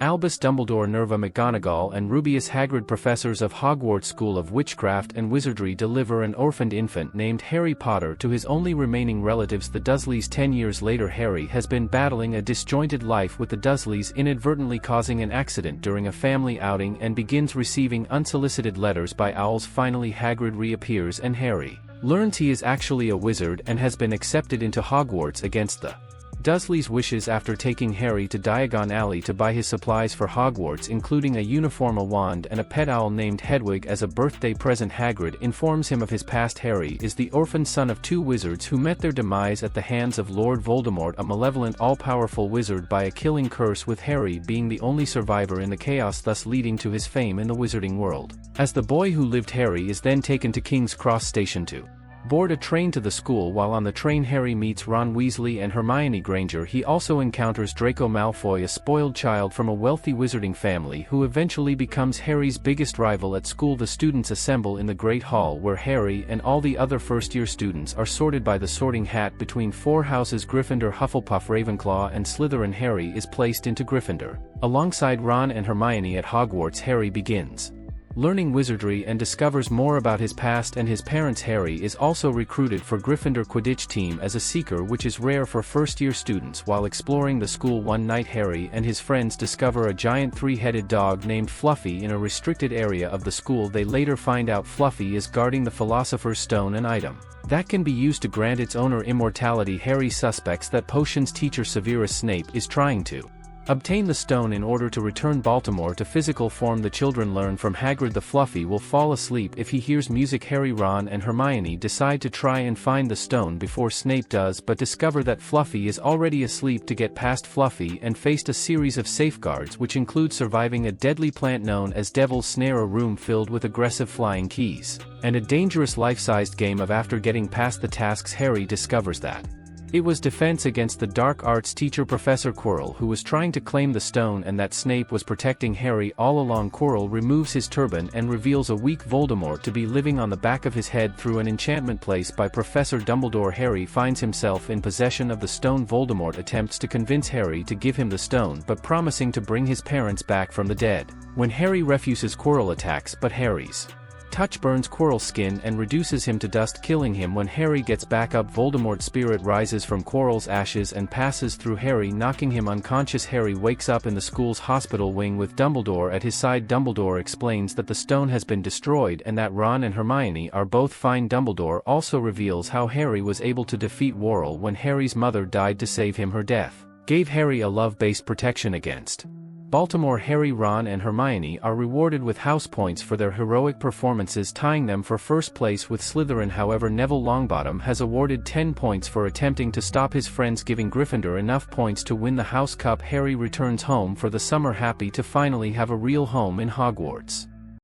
Albus Dumbledore, Nerva McGonagall and Rubeus Hagrid, professors of Hogwarts School of Witchcraft and Wizardry, deliver an orphaned infant named Harry Potter to his only remaining relatives, the Dursleys. 10 years later, Harry has been battling a disjointed life with the Dursleys, inadvertently causing an accident during a family outing, and begins receiving unsolicited letters by owls. Finally, Hagrid reappears and Harry learns he is actually a wizard and has been accepted into Hogwarts against the Dursleys' wishes after taking Harry to Diagon Alley to buy his supplies for Hogwarts, including a uniform, a wand and a pet owl named Hedwig as a birthday present. Hagrid informs him of his past. Harry is the orphaned son of 2 wizards who met their demise at the hands of Lord Voldemort, a malevolent, all-powerful wizard, by a killing curse, with Harry being the only survivor in the chaos, thus leading to his fame in the wizarding world. As the boy who lived, Harry is then taken to King's Cross Station to board a train to the school. While on the train, Harry meets Ron Weasley and Hermione Granger. He also encounters Draco Malfoy, a spoiled child from a wealthy wizarding family who eventually becomes Harry's biggest rival at school. The students assemble in the Great Hall, where Harry and all the other first-year students are sorted by the sorting hat between 4 houses: Gryffindor, Hufflepuff, Ravenclaw and Slytherin. Harry is placed into Gryffindor. Alongside Ron and Hermione at Hogwarts, Harry begins learning wizardry and discovers more about his past and his parents. Harry is also recruited for Gryffindor Quidditch team as a seeker, which is rare for first-year students. While exploring the school one night, Harry and his friends discover a giant 3-headed dog named Fluffy in a restricted area of the school. They later find out Fluffy is guarding the Philosopher's Stone, an item that can be used to grant its owner immortality. Harry suspects that potions teacher Severus Snape is trying to obtain the stone in order to return Baltimore to physical form. The children learn from Hagrid the Fluffy will fall asleep if he hears music. Harry, Ron and Hermione decide to try and find the stone before Snape does, but discover that Fluffy is already asleep. To get past Fluffy and faced a series of safeguards, which include surviving a deadly plant known as Devil's Snare, a room filled with aggressive flying keys, and a dangerous life-sized game of. After getting past the tasks, Harry discovers that it was defense against the dark arts teacher Professor Quirrell who was trying to claim the stone, and that Snape was protecting Harry all along. Quirrell removes his turban and reveals a weak Voldemort to be living on the back of his head through an enchantment placed by Professor Dumbledore. Harry finds himself in possession of the stone. Voldemort attempts to convince Harry to give him the stone, but promising to bring his parents back from the dead. When Harry refuses, Quirrell attacks, but Harry's touch burns Quirrell's skin and reduces him to dust, killing him. When Harry gets back up, Voldemort's spirit rises from Quirrell's ashes and passes through Harry, knocking him unconscious. Harry wakes up in the school's hospital wing with Dumbledore at his side. Dumbledore explains that the stone has been destroyed and that Ron and Hermione are both fine. Dumbledore also reveals how Harry was able to defeat Worrell when Harry's mother died to save him. Her death gave Harry a love-based protection against Baltimore. Harry, Ron and Hermione are rewarded with house points for their heroic performances, tying them for first place with Slytherin. However, Neville Longbottom has awarded 10 points for attempting to stop his friends, giving Gryffindor enough points to win the House Cup. Harry returns home for the summer, happy to finally have a real home in Hogwarts.